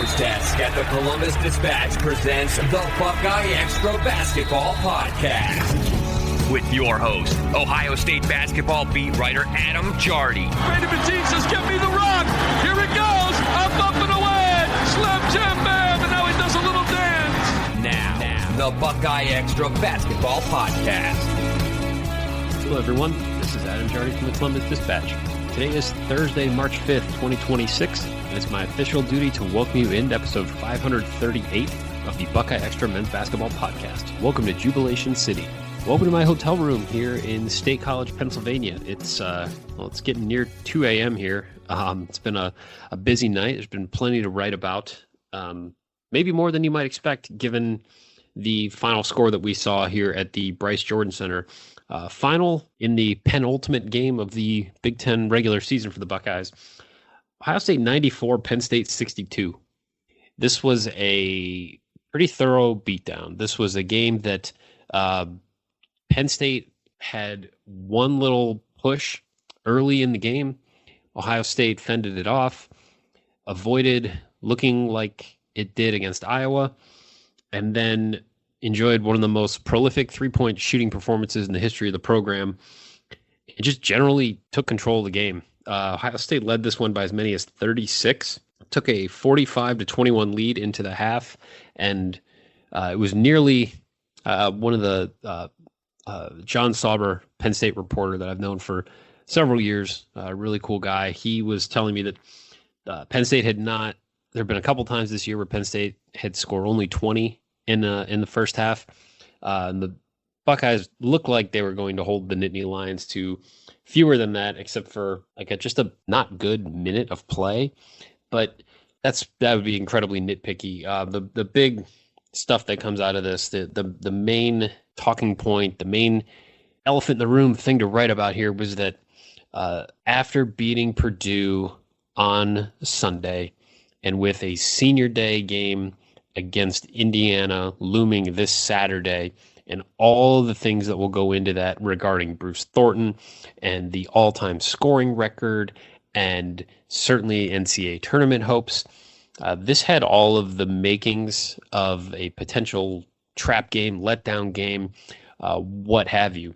Sports Desk at the Columbus Dispatch presents the BuckeyeXtra Basketball Podcast. With your host, Ohio State basketball beat writer Adam Jardy. Brandon Matisse says, "Give me the rock." Here it goes. Up and away. Slam jam bam. And now he does a little dance. Now, the BuckeyeXtra Basketball Podcast. Hello, everyone. This is Adam Jardy from the Columbus Dispatch. Today is Thursday, March 5th, 2026, and it's my official duty to welcome you into episode 538 of the BuckeyeXtra Men's Basketball Podcast. Welcome to Jubilation City. Welcome to my hotel room here in State College, Pennsylvania. It's getting near 2 a.m. here. It's been a busy night. There's been plenty to write about, maybe more than you might expect, given the final score that we saw here at the Bryce Jordan Center. Final in the penultimate game of the Big Ten regular season for the Buckeyes. Ohio State 94, Penn State 62. This was a pretty thorough beatdown. This was a game that Penn State had one little push early in the game. Ohio State fended it off, avoided looking like it did against Iowa, and then enjoyed one of the most prolific three-point shooting performances in the history of the program. It just generally took control of the game. Ohio State led this one by as many as 36, took a 45-21 lead into the half, and it was nearly one of the John Sauber, Penn State reporter that I've known for several years, a really cool guy. He was telling me that Penn State had not, there have been a couple times this year where Penn State had scored only 20 in the first half. And the Buckeyes looked like they were going to hold the Nittany Lions to fewer than that, except for just a not good minute of play. But that would be incredibly nitpicky. The big stuff that comes out of this, the main talking point, the main elephant in the room thing to write about here was that after beating Purdue on Sunday and with a senior day game against Indiana looming this Saturday, and all the things that will go into that regarding Bruce Thornton and the all-time scoring record and certainly NCAA tournament hopes, this had all of the makings of a potential trap game, letdown game, what have you.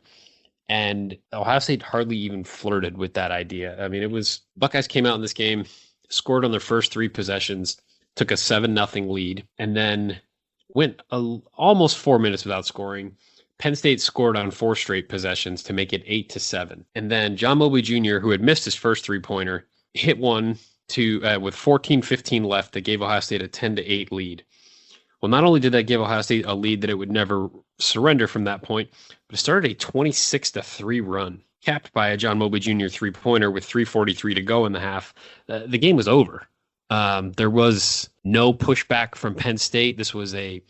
And Ohio State hardly even flirted with that idea. I mean, Buckeyes came out in this game, scored on their first three possessions, took a 7-0 lead, and then went almost 4 minutes without scoring. Penn State scored on 4 straight possessions to make it 8-7. And then John Mobley Jr., who had missed his first three-pointer, hit one with 14-15 left that gave Ohio State a 10-8 lead. Well, not only did that give Ohio State a lead that it would never surrender from that point, but it started a 26-3 run, capped by a John Mobley Jr. three-pointer with 3:43 to go in the half. The game was over. There was no pushback from Penn State. This was a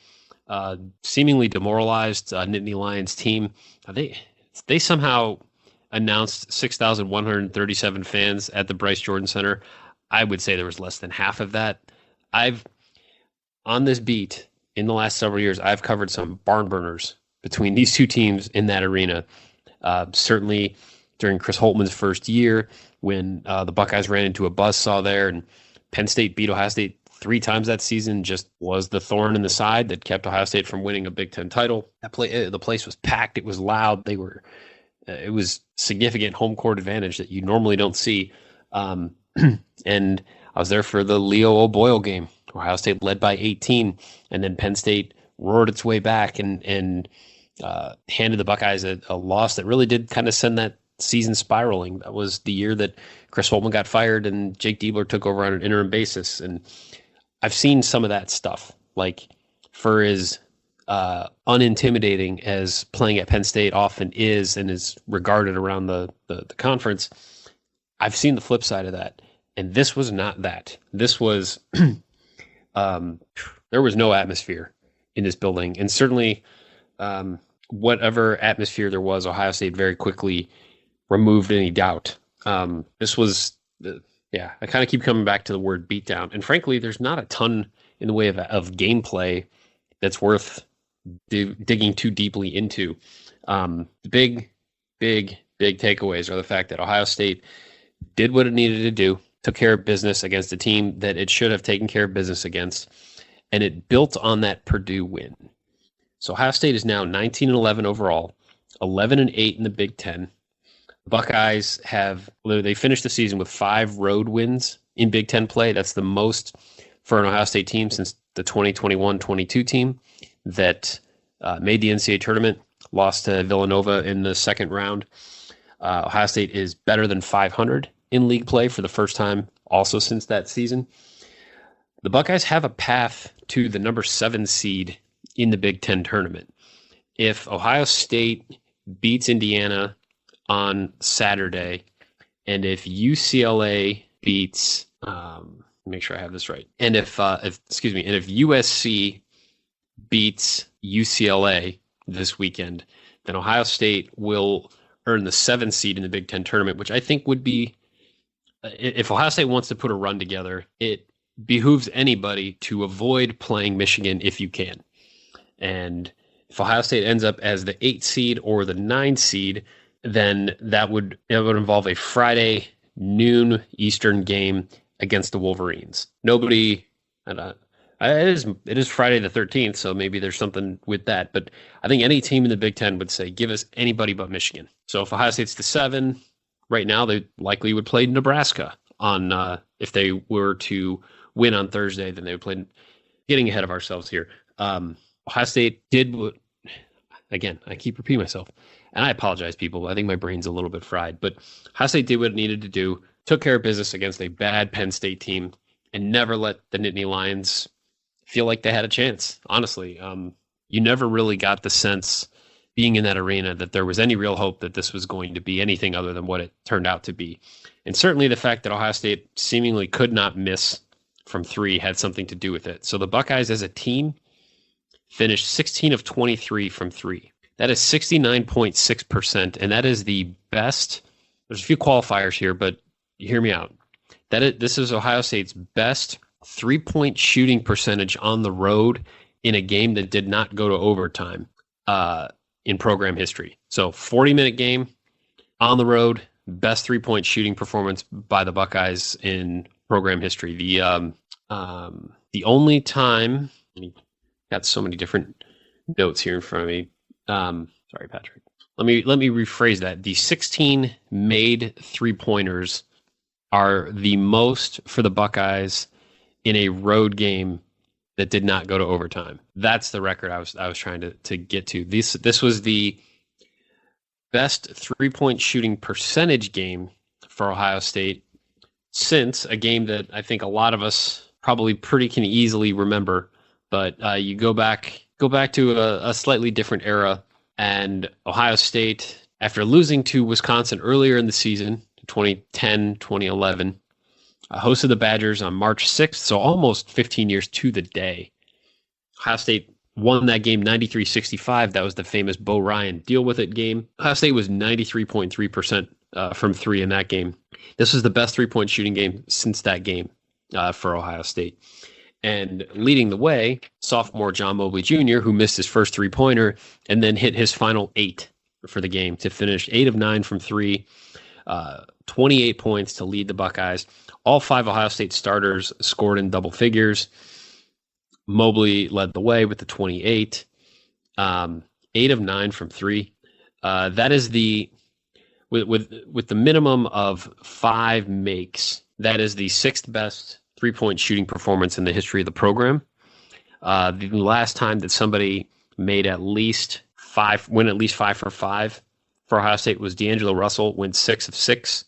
seemingly demoralized Nittany Lions team. They somehow announced 6,137 fans at the Bryce Jordan Center. I would say there was less than half of that. On this beat, in the last several years, I've covered some barn burners between these two teams in that arena. Certainly during Chris Holtman's first year, when the Buckeyes ran into a buzzsaw there, and Penn State beat Ohio State 3 times that season, just was the thorn in the side that kept Ohio State from winning a Big Ten title. The place was packed. It was loud. It was significant home court advantage that you normally don't see. And I was there for the Leo O'Boyle game. Ohio State led by 18, and then Penn State roared its way back and handed the Buckeyes a loss that really did kind of send that season spiraling. That was the year that Chris Holtman got fired and Jake Diebler took over on an interim basis. And I've seen some of that stuff. Like, for as unintimidating as playing at Penn State often is and is regarded around the conference, I've seen the flip side of that. And this was not that. This was, there was no atmosphere in this building. And certainly whatever atmosphere there was, Ohio State very quickly removed any doubt. This was, I kind of keep coming back to the word beatdown. And frankly, there's not a ton in the way of gameplay that's worth digging too deeply into. The big takeaways are the fact that Ohio State did what it needed to do. took care of business against a team that it should have taken care of business against, and it built on that Purdue win. So Ohio State is now 19-11 overall, 11-8 in the Big Ten. The Buckeyes they finished the season with 5 road wins in Big Ten play. That's the most for an Ohio State team since the 2021-22 team that made the NCAA tournament, lost to Villanova in the second round. Ohio State is better than 500 in league play for the first time also since that season. The Buckeyes have a path to the number 7 seed in the Big Ten tournament. If Ohio State beats Indiana on Saturday, and if UCLA beats, make sure I have this right, and if USC beats UCLA this weekend, then Ohio State will earn the 7th seed in the Big Ten tournament, which I think would be, if Ohio State wants to put a run together, it behooves anybody to avoid playing Michigan if you can. And if Ohio State ends up as the 8th seed or the 9th seed, then it would involve a Friday noon Eastern game against the Wolverines. It is Friday the 13th, so maybe there's something with that. But I think any team in the Big Ten would say, give us anybody but Michigan. So if Ohio State's the 7, right now they likely would play Nebraska on if they were to win on Thursday, then they would play. Getting ahead of ourselves here. Ohio State did what, again, I keep repeating myself, and I apologize, people. I think my brain's a little bit fried, but Ohio State did what it needed to do, took care of business against a bad Penn State team, and never let the Nittany Lions feel like they had a chance. Honestly, you never really got the sense being in that arena that there was any real hope that this was going to be anything other than what it turned out to be. And certainly the fact that Ohio State seemingly could not miss from 3 had something to do with it. So the Buckeyes as a team finished 16 of 23 from 3. That is 69.6%, and that is the best. There's a few qualifiers here, but hear me out. This is Ohio State's best 3-point shooting percentage on the road in a game that did not go to overtime in program history. So 40-minute game on the road, best 3-point shooting performance by the Buckeyes in program history. The only time, got so many different notes here in front of me. Sorry, Patrick. Let me rephrase that. The 16 made 3-pointers are the most for the Buckeyes in a road game that did not go to overtime. That's the record I was trying to get to. This was the best 3-point shooting percentage game for Ohio State since a game that I think a lot of us probably can easily remember. But you go back to a slightly different era, and Ohio State, after losing to Wisconsin earlier in the season, 2010, 2011, hosted the Badgers on March 6th, so almost 15 years to the day. Ohio State won that game 93-65. That was the famous Bo Ryan deal with it game. Ohio State was 93.3% from 3 in that game. This was the best 3-point shooting game since that game for Ohio State. And leading the way, sophomore John Mobley Jr., who missed his first 3-pointer and then hit his final 8 for the game to finish 8 of 9 from 3, 28 points to lead the Buckeyes. All 5 Ohio State starters scored in double figures. Mobley led the way with the 28, 8 of 9 from 3. That is with the minimum of 5 makes. That is the 6th best 3-point shooting performance in the history of the program. The last time that somebody made at least 5 for 5 for Ohio State was D'Angelo Russell, went 6 of 6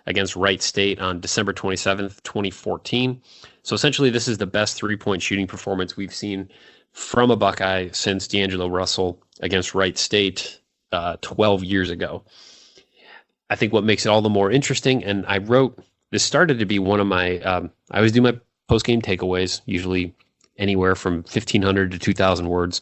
against Wright State on December 27th, 2014. So essentially, this is the best 3-point shooting performance we've seen from a Buckeye since D'Angelo Russell against Wright State 12 years ago. I think what makes it all the more interesting, and this started to be one of my, I always do my post-game takeaways, usually anywhere from 1,500 to 2,000 words.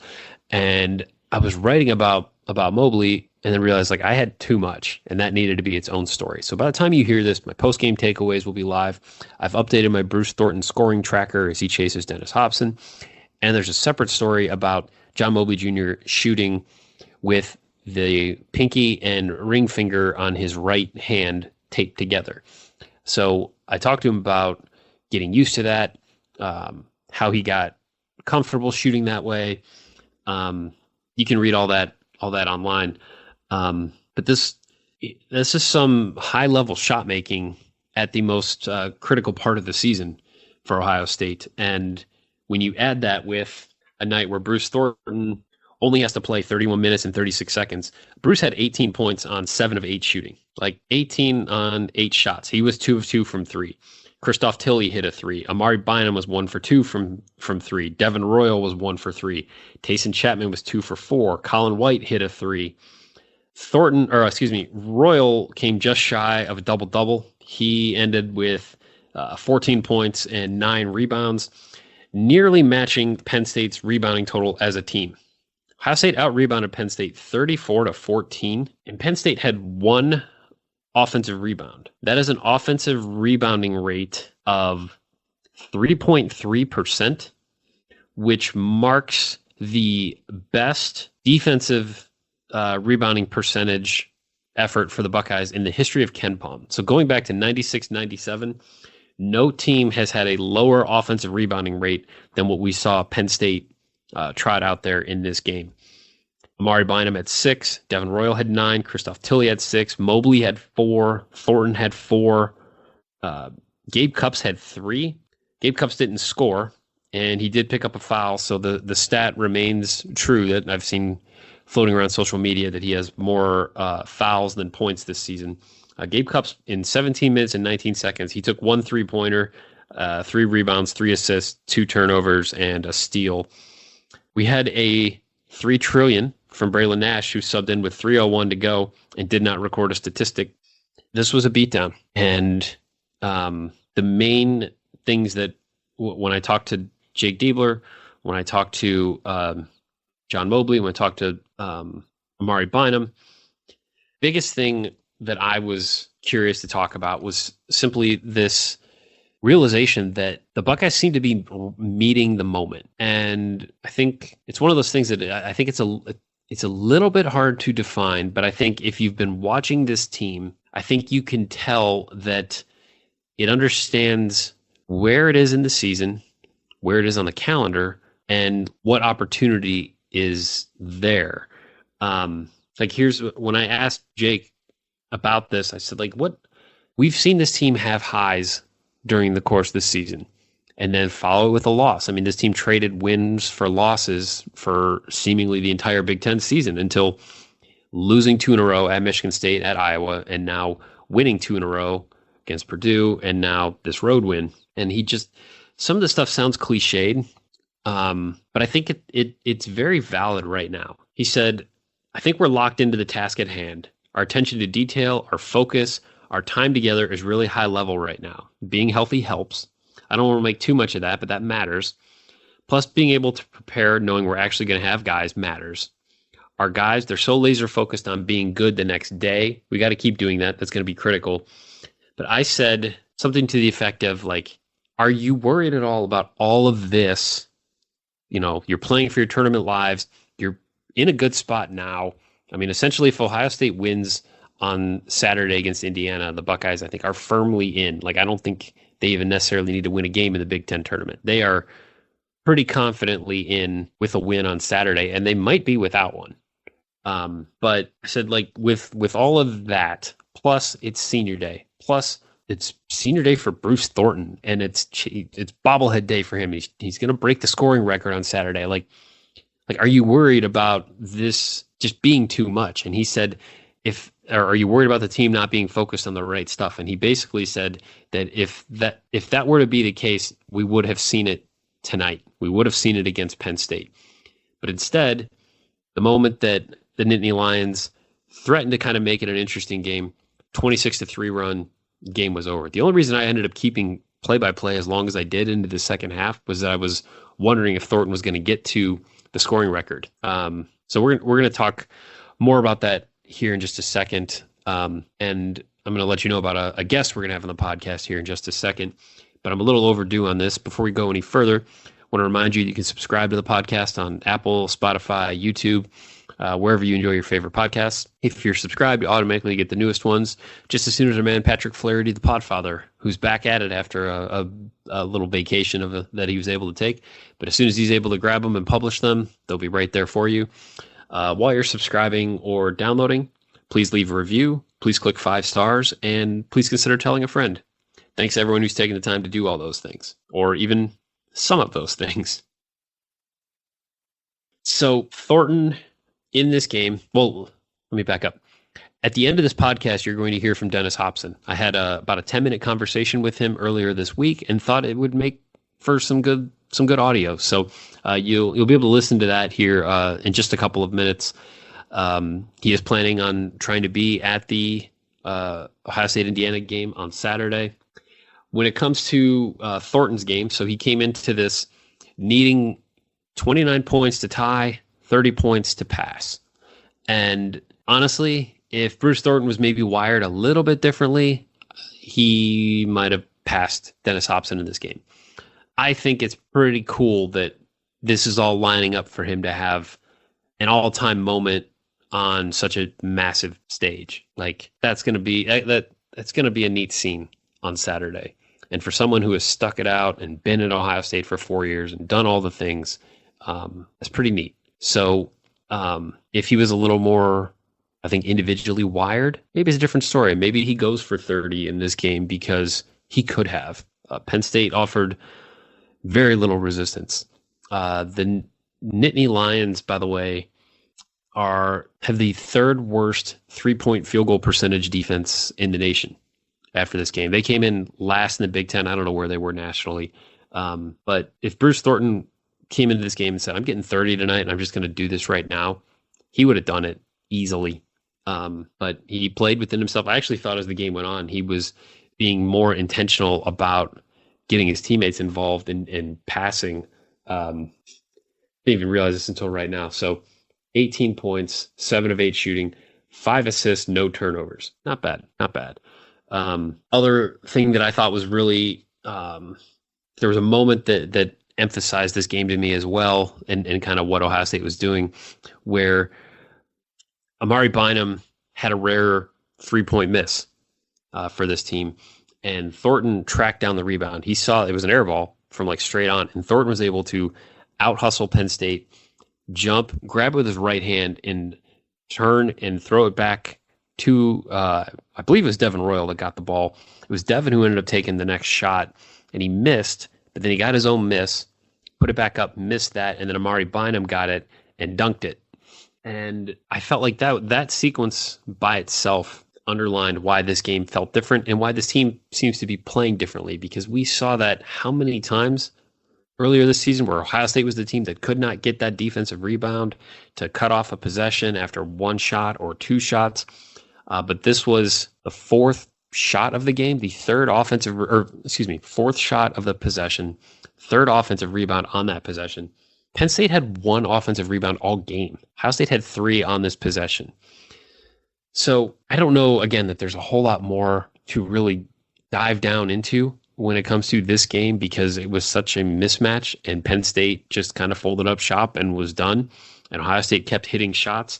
And I was writing about Mobley and then realized I had too much and that needed to be its own story. So by the time you hear this, my post-game takeaways will be live. I've updated my Bruce Thornton scoring tracker as he chases Dennis Hobson. And there's a separate story about John Mobley Jr. shooting with the pinky and ring finger on his right hand taped together. So I talked to him about getting used to that, how he got comfortable shooting that way. You can read all that online. But this is some high level shot making at the most critical part of the season for Ohio State. And when you add that with a night where Bruce Thornton only has to play 31 minutes and 36 seconds, Bruce had 18 points on 7 of 8 shooting, like 18 on 8 shots. He was 2 of 2 from 3. Christoph Tilley hit a 3. Amari Bynum was 1 for 2 from 3. Devin Royal was 1 for 3. Tayson Chapman was 2 for 4. Colin White hit a 3. Royal came just shy of a double-double. He ended with 14 points and 9 rebounds, nearly matching Penn State's rebounding total as a team. Ohio State out-rebounded Penn State 34-14, and Penn State had 1 offensive rebound. That is an offensive rebounding rate of 3.3%, which marks the best defensive rebounding percentage effort for the Buckeyes in the history of KenPom. So going back to 96-97, no team has had a lower offensive rebounding rate than what we saw Penn State trot out there in this game. Amari Bynum had 6, Devin Royal had 9, Christoph Tilley had 6, Mobley had 4, Thornton had 4, Gabe Cupps had 3. Gabe Cupps didn't score, and he did pick up a foul, so the stat remains true that I've seen floating around social media that he has more fouls than points this season. Gabe Cupps, in 17 minutes and 19 seconds, he took 1 3-pointer, 3 rebounds, 3 assists, 2 turnovers, and a steal. We had a 3 trillion from Braylon Nash, who subbed in with 3:01 to go and did not record a statistic. This was a beatdown. And the main things that when I talked to Jake Diebler, when I talked to John Mobley, when I talked to Amari Bynum, biggest thing that I was curious to talk about was simply this realization that the Buckeyes seem to be meeting the moment. And I think it's one of those things that I think it's a little bit hard to define, but I think if you've been watching this team, I think you can tell that it understands where it is in the season, where it is on the calendar, and what opportunity is there. Here's when I asked Jake about this, I said, what we've seen this team have highs during the course of this season and then follow it with a loss. I mean, this team traded wins for losses for seemingly the entire Big Ten season until losing 2 in a row at Michigan State, at Iowa, and now winning 2 in a row against Purdue, and now this road win. And some of the stuff sounds cliched, but I think it's very valid right now. He said, I think we're locked into the task at hand. Our attention to detail, our focus, our time together is really high level right now. Being healthy helps. I don't want to make too much of that, but that matters. Plus, being able to prepare, knowing we're actually going to have guys, matters. Our guys, they're so laser focused on being good the next day. We got to keep doing that. That's going to be critical. But I said something to the effect of, are you worried at all about all of this? You're playing for your tournament lives. You're in a good spot now. I mean, essentially, if Ohio State wins on Saturday against Indiana, the Buckeyes, I think, are firmly in. I don't think they even necessarily need to win a game in the Big Ten tournament. They are pretty confidently in with a win on Saturday, and they might be without one. But I said, with all of that, plus it's senior day, plus it's senior day for Bruce Thornton, and it's bobblehead day for him. He's going to break the scoring record on Saturday. Are you worried about this just being too much? And he said, are you worried about the team not being focused on the right stuff? And he basically said that if that were to be the case, we would have seen it tonight. We would have seen it against Penn State. But instead, the moment that the Nittany Lions threatened to kind of make it an interesting game, 26-3 run, game was over. The only reason I ended up keeping play-by-play as long as I did into the second half was that I was wondering if Thornton was going to get to the scoring record. So we're going to talk more about that here in just a second. And I'm going to let you know about a guest we're going to have on the podcast here in just a second. But I'm a little overdue on this. Before we go any further, want to remind you can subscribe to the podcast on Apple, Spotify, YouTube, wherever you enjoy your favorite podcasts. If you're subscribed, you automatically get the newest ones just as soon as our man Patrick Flaherty, the Podfather, who's back at it after a little vacation that he was able to take. But as soon as he's able to grab them and publish them, they'll be right there for you. While you're subscribing or downloading, please leave a review. Please click 5 stars, and please consider telling a friend. Thanks to everyone who's taken the time to do all those things, or even some of those things. So Thornton in this game, well, let me back up. At the end of this podcast, you're going to hear from Dennis Hobson. I had about a 10-minute conversation with him earlier this week and thought it would make for some good audio. So you'll be able to listen to that here in just a couple of minutes. He is planning on trying to be at the Ohio State-Indiana game on Saturday. When it comes to Thornton's game, so he came into this needing 29 points to tie, 30 points to pass. And honestly, if Bruce Thornton was maybe wired a little bit differently, he might have passed Dennis Hobson in this game. I think it's pretty cool that this is all lining up for him to have an all-time moment on such a massive stage. Like that's going to be a neat scene on Saturday. And for someone who has stuck it out and been at Ohio State for 4 years and done all the things, that's pretty neat. So if he was a little more, I think, individually wired, maybe it's a different story. Maybe he goes for 30 in this game because he could have. Penn State offered very little resistance. The Nittany Lions, by the way, have the third worst 3-point field goal percentage defense in the nation. After this game, they came in last in the Big Ten. I don't know where they were nationally, but if Bruce Thornton came into this game and said, "I'm getting 30 tonight, and I'm just going to do this right now," he would have done it easily. But he played within himself. I actually thought as the game went on, he was being more intentional about getting his teammates involved in passing. Didn't even realize this until right now. So 18 points, 7 of 8 shooting, 5 assists, no turnovers. Not bad. Other thing that I thought was really, there was a moment that emphasized this game to me as well, and kind of what Ohio State was doing, where Amari Bynum had a rare 3-point miss for this team, and Thornton tracked down the rebound. He saw it was an air ball from like straight on, and Thornton was able to out-hustle Penn State, jump, grab it with his right hand, and turn and throw it back to, I believe it was Devin Royal that got the ball. It was Devin who ended up taking the next shot, and he missed, but then he got his own miss, put it back up, missed that, and then Amari Bynum got it and dunked it. And I felt like that sequence by itself underlined why this game felt different and why this team seems to be playing differently, because we saw that how many times earlier this season where Ohio State was the team that could not get that defensive rebound to cut off a possession after 1 shot or 2 shots. But this was the 4th shot of the game, the 4th shot of the possession, 3rd offensive rebound on that possession. Penn State had 1 offensive rebound all game. Ohio State had 3 on this possession. So I don't know, again, that there's a whole lot more to really dive down into when it comes to this game, because it was such a mismatch and Penn State just kind of folded up shop and was done, and Ohio State kept hitting shots.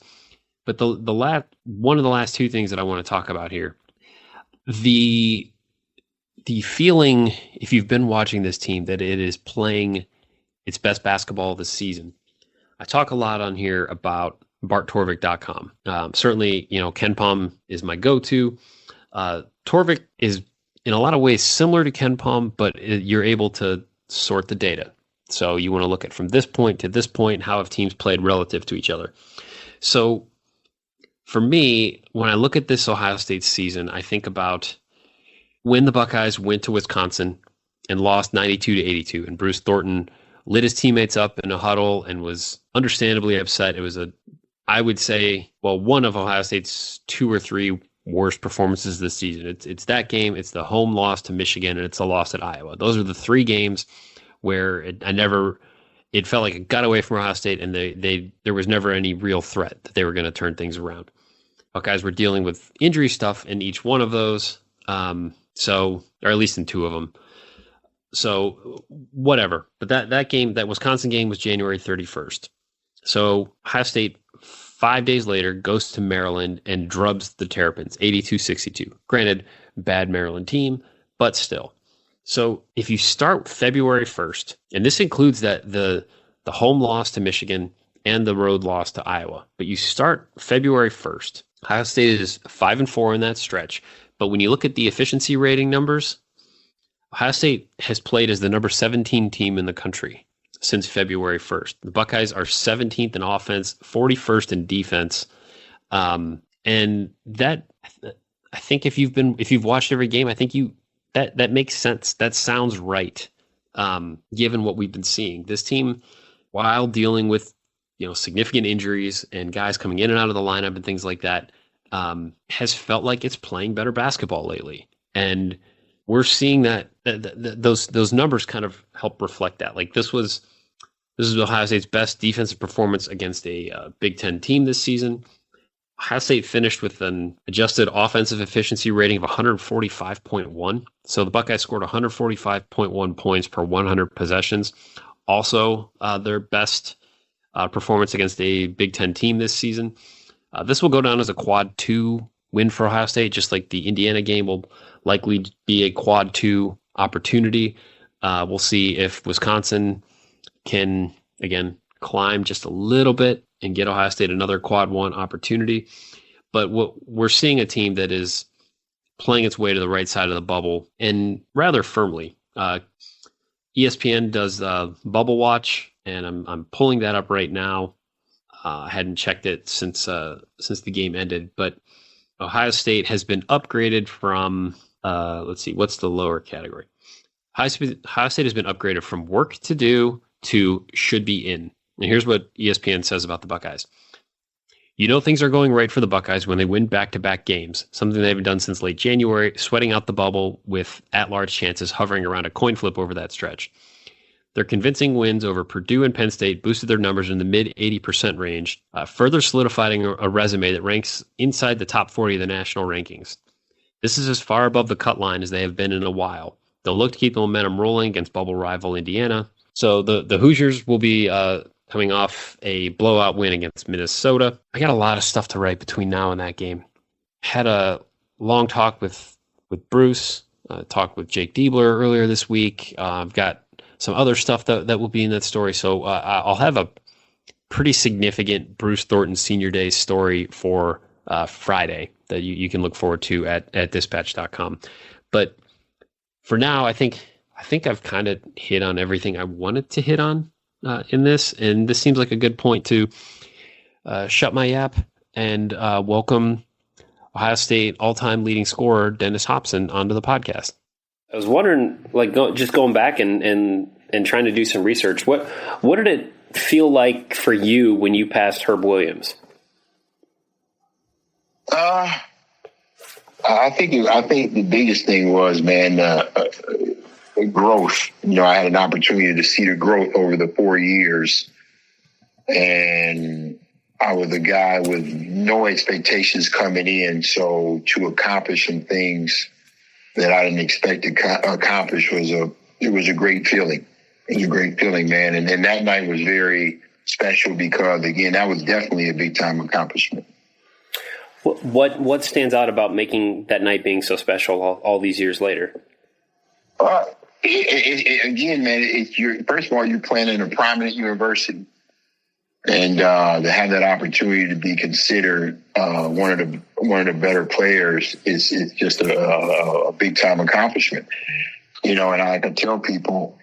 But one of the last 2 things that I want to talk about here, the feeling, if you've been watching this team, that it is playing its best basketball this season. I talk a lot on here about BartTorvik.com. Certainly, KenPom is my go-to. Torvik is in a lot of ways similar to KenPom, but you're able to sort the data. So you want to look at from this point to this point, how have teams played relative to each other. So for me, when I look at this Ohio State season, I think about when the Buckeyes went to Wisconsin and lost 92-82, and Bruce Thornton lit his teammates up in a huddle and was understandably upset. It was I would say, one of Ohio State's 2 or 3 worst performances this season. It's that game, it's the home loss to Michigan, and it's the loss at Iowa. Those are the 3 games where it felt like it got away from Ohio State, and there was never any real threat that they were going to turn things around. Buckeyes were dealing with injury stuff in each one of those, or at least in 2 of them. So whatever. But that Wisconsin game was January 31st. So Ohio State 5 days later goes to Maryland and drubs the Terrapins 82-62. Granted, bad Maryland team, but still. So if you start February 1st, and this includes the home loss to Michigan and the road loss to Iowa, but you start February 1st, Ohio State is 5-4 in that stretch. But when you look at the efficiency rating numbers, Ohio State has played as the number 17 team in the country since February 1st. The Buckeyes are 17th in offense, 41st in defense. And that, I think if you've watched every game, I think that makes sense. That sounds right. Given what we've been seeing, this team, while dealing with, significant injuries and guys coming in and out of the lineup and things like that, has felt like it's playing better basketball lately. And we're seeing that those numbers kind of help reflect that. Like this is Ohio State's best defensive performance against a Big Ten team this season. Ohio State finished with an adjusted offensive efficiency rating of 145.1. So the Buckeyes scored 145.1 points per 100 possessions. Also, their best performance against a Big Ten team this season. This will go down as a quad 2 win for Ohio State, just like the Indiana game will likely be a quad 2 opportunity. We'll see if Wisconsin can, again, climb just a little bit and get Ohio State another quad 1 opportunity. But we're seeing a team that is playing its way to the right side of the bubble and rather firmly. ESPN does Bubble Watch, and I'm pulling that up right now. I hadn't checked it since the game ended, but Ohio State has been upgraded from, let's see, what's the lower category? Ohio State has been upgraded from work to do to should be in. And here's what ESPN says about the Buckeyes. Things are going right for the Buckeyes when they win back-to-back games, something they haven't done since late January, sweating out the bubble with at-large chances hovering around a coin flip over that stretch. Their convincing wins over Purdue and Penn State boosted their numbers in the mid-80% range, further solidifying a resume that ranks inside the top 40 of the national rankings. This is as far above the cut line as they have been in a while. They'll look to keep the momentum rolling against bubble rival Indiana. So the Hoosiers will be coming off a blowout win against Minnesota. I got a lot of stuff to write between now and that game. Had a long talk with Bruce, talked with Jake Diebler earlier this week. I've got some other stuff that will be in that story. So I'll have a pretty significant Bruce Thornton Senior Day story for Friday that you can look forward to at dispatch.com. But for now, I think I've kind of hit on everything I wanted to hit on in this, and this seems like a good point to shut my yap and welcome Ohio State all-time leading scorer Dennis Hopson onto the podcast. I was wondering, just going back and trying to do some research, what did it feel like for you when you passed Herb Williams? I think the biggest thing was, man, growth. I had an opportunity to see the growth over the 4 years, and I was a guy with no expectations coming in. So to accomplish some things that I didn't expect to accomplish was a great feeling. It was a great feeling, man. And that night was very special because, again, that was definitely a big time accomplishment. What stands out about making that night being so special all these years later? Again, man, first of all, you're playing in a prominent university, and to have that opportunity to be considered one of the better players is just a big time accomplishment. And I can tell people,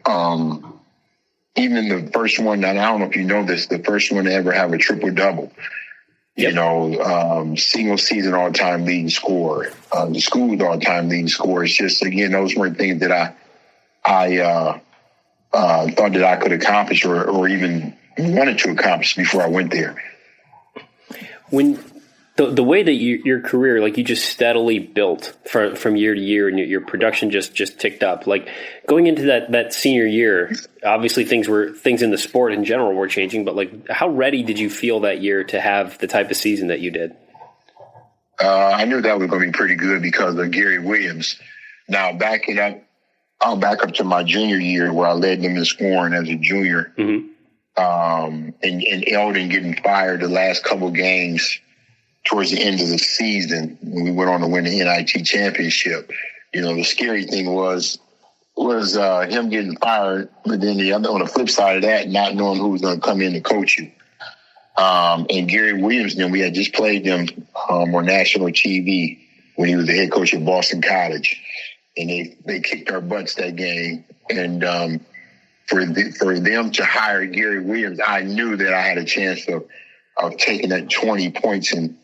even the first one, and I don't know if you know this, the first one to ever have a triple double. Yep. Single season all-time leading scorer, the school's all-time leading scorer. It's just, again, those weren't things that I thought that I could accomplish or even wanted to accomplish before I went there. When the way that your career, you just steadily built from year to year, and your production just ticked up. Going into that senior year, obviously things in the sport in general were changing. But how ready did you feel that year to have the type of season that you did? I knew that was going to be pretty good because of Gary Williams. Now backing up I'll back up to my junior year where I led them in scoring as a junior. Mm-hmm. And Eldon getting fired the last couple games towards the end of the season when we went on to win the NIT championship. You know, the scary thing was him getting fired, but then on the flip side of that, not knowing who was going to come in to coach you. And Gary Williams, then we had just played them on national TV when he was the head coach at Boston College. And they kicked our butts that game. And for them to hire Gary Williams, I knew that I had a chance of taking that 20 points and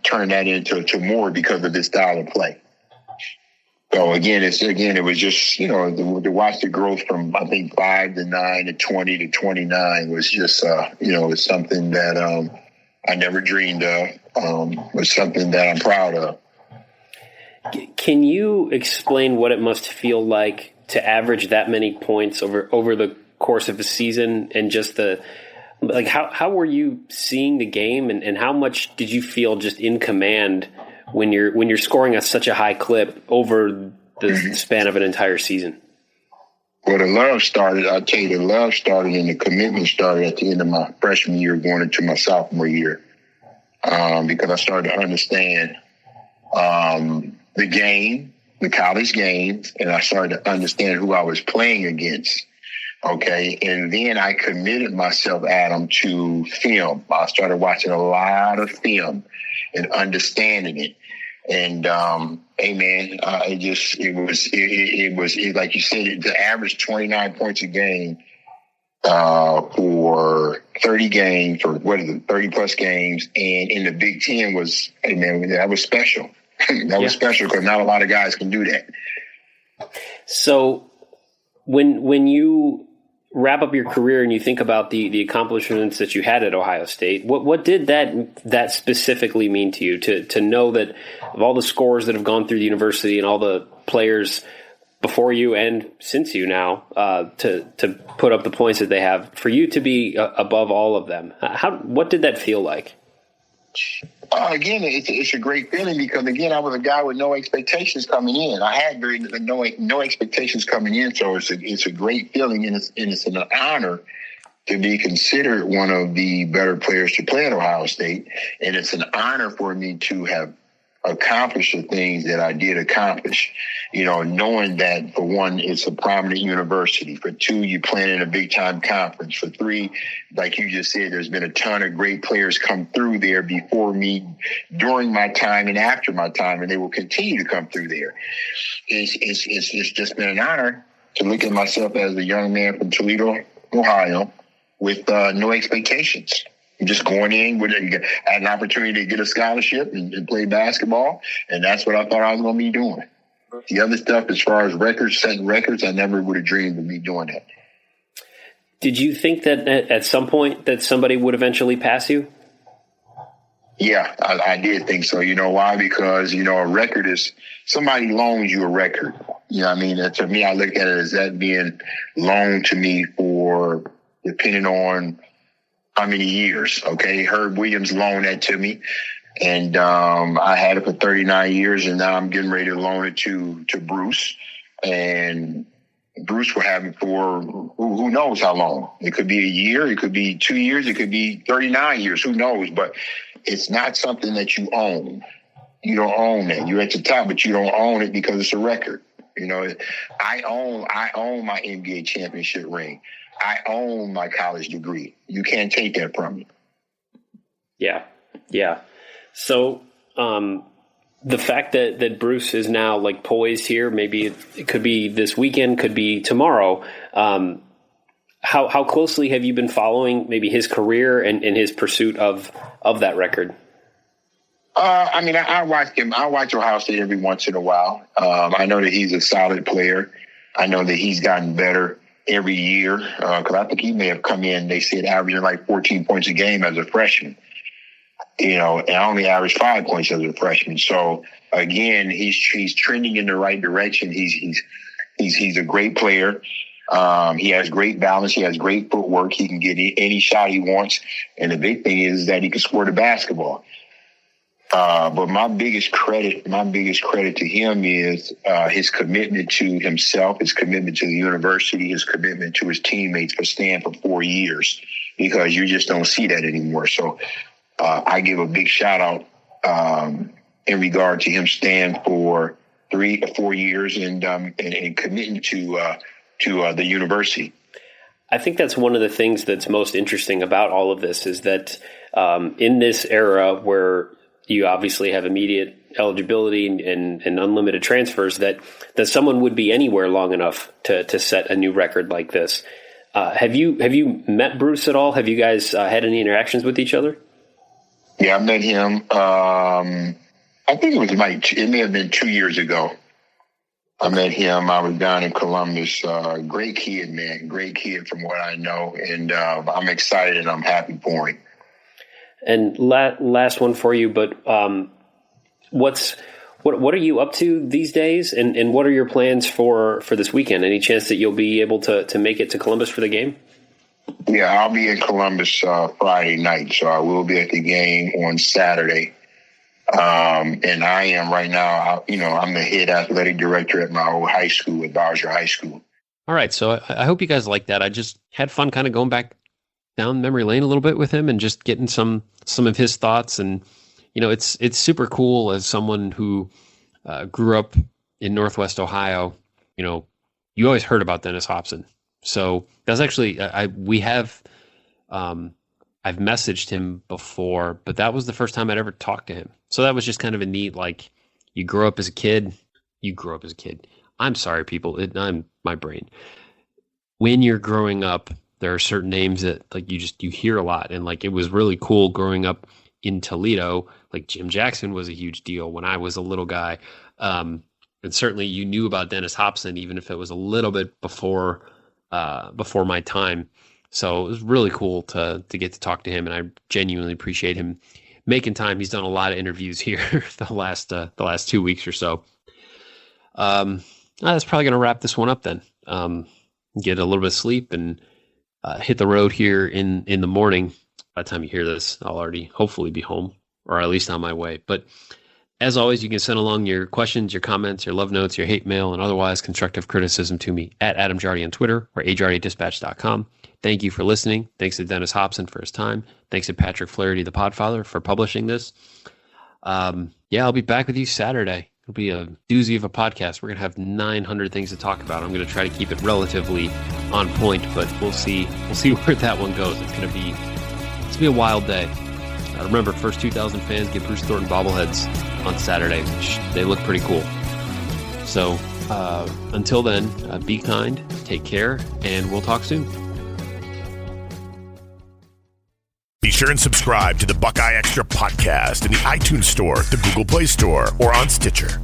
turning that into more because of this style of play. So again, it was just, you know, to watch the growth from, I think, 5 to 9 to 20 to 29 was just, you know, it's something that I never dreamed of. Was something that I'm proud of. Can you explain what it must feel like to average that many points over the course of a season, and just how were you seeing the game, and how much did you feel just in command when you're scoring at such a high clip over the span of an entire season? Well, the love started and the commitment started at the end of my freshman year going into my sophomore year, because I started to understand the game, the college game, and I started to understand who I was playing against. Okay. And then I committed myself, Adam, to film. I started watching a lot of film and understanding it. And, hey man, it was like you said, the average 29 points a game, for 30 games, or 30 plus games. And in the Big Ten was, hey man, that was special. That was special because not a lot of guys can do that. So when you wrap up your career and you think about the accomplishments that you had at Ohio State, what did that specifically mean to you, to know that of all the scores that have gone through the university and all the players before you and since you now, to put up the points that they have, for you to be above all of them? What did that feel like? Again, it's a great feeling because, again, I was a guy with no expectations coming in. I had no expectations coming in, so it's a great feeling, and it's an honor to be considered one of the better players to play at Ohio State, and it's an honor for me to have accomplished the things that I did accomplish. You know, knowing that, for one, it's a prominent university. For two, you're playing in a big-time conference. For three, like you just said, there's been a ton of great players come through there before me, during my time and after my time, and they will continue to come through there. It's just been an honor to look at myself as a young man from Toledo, Ohio, with no expectations. Just going in with had an opportunity to get a scholarship and play basketball, and that's what I thought I was going to be doing. The other stuff, as far as setting records, I never would have dreamed of me doing that. Did you think that at some point that somebody would eventually pass you? Yeah, I did think so. You know why? Because, you know, a record is somebody loans you a record. You know what I mean? To me, I look at it as that being loaned to me for, depending on how many years. Okay. Herb Williams loaned that to me. And I had it for 39 years, and now I'm getting ready to loan it to Bruce. And Bruce will have it for who knows how long. It could be a year, it could be 2 years, it could be 39 years, who knows? But it's not something that you own. You don't own that. You're at the top, but you don't own it because it's a record. You know, I own my NBA championship ring. I own my college degree. You can't take that from me. Yeah. So the fact that Bruce is now like poised here, maybe it could be this weekend, could be tomorrow. How closely have you been following maybe his career and his pursuit of that record? I mean, I watch him. I watch Ohio State every once in a while. I know that he's a solid player. I know that he's gotten better every year, because I think he may have come in, they said, averaging like 14 points a game as a freshman, you know, and I only averaged 5 points as a freshman. So again, he's trending in the right direction. He's a great player. He has great balance. He has great footwork. He can get any shot he wants. And the big thing is that he can score the basketball. But my biggest credit to him is his commitment to himself, his commitment to the university, his commitment to his teammates for staying for 4 years, because you just don't see that anymore. So I give a big shout out in regard to him staying for 3 or 4 years and committing to the university. I think that's one of the things that's most interesting about all of this is that in this era where you obviously have immediate eligibility and unlimited transfers, that someone would be anywhere long enough to set a new record like this. Have you met Bruce at all? Have you guys had any interactions with each other? Yeah, I met him. I think it may have been 2 years ago. I met him. I was down in Columbus. Great kid, man. Great kid from what I know. And I'm excited and I'm happy for him. And last one for you, but what are you up to these days? And what are your plans for this weekend? Any chance that you'll be able to make it to Columbus for the game? Yeah, I'll be in Columbus Friday night. So I will be at the game on Saturday. And I am right now, I'm the head athletic director at my old high school at Bowser High School. All right. So I hope you guys like that. I just had fun kind of going back down memory lane a little bit with him and just getting some of his thoughts. And, it's super cool as someone who grew up in Northwest Ohio. You always heard about Dennis Hopson. So that's actually, I've messaged him before, but that was the first time I'd ever talked to him. So that was just kind of a neat, you grow up as a kid. I'm sorry, people. I'm my brain. When you're growing up, there are certain names that you hear a lot. And it was really cool growing up in Toledo. Jim Jackson was a huge deal when I was a little guy. And certainly you knew about Dennis Hopson, even if it was a little bit before my time. So it was really cool to get to talk to him, and I genuinely appreciate him making time. He's done a lot of interviews here the last 2 weeks or so. That's probably going to wrap this one up then. Get a little bit of sleep and hit the road here in the morning. By the time you hear this, I'll already hopefully be home, or at least on my way. But as always, you can send along your questions, your comments, your love notes, your hate mail, and otherwise constructive criticism to me at Adam Jardy on Twitter or ajardydispatch.com. Thank you for listening. Thanks to Dennis Hopson for his time. Thanks to Patrick Flaherty, the Podfather, for publishing this. I'll be back with you Saturday. It'll be a doozy of a podcast. We're going to have 900 things to talk about. I'm going to try to keep it relatively on point, but we'll see where that one goes. It's going to be a wild day. Remember, first 2,000 fans get Bruce Thornton bobbleheads on Saturday, which they look pretty cool. So until then, be kind, take care, and we'll talk soon. Be sure and subscribe to the Buckeye Extra podcast in the iTunes Store, the Google Play Store, or on Stitcher.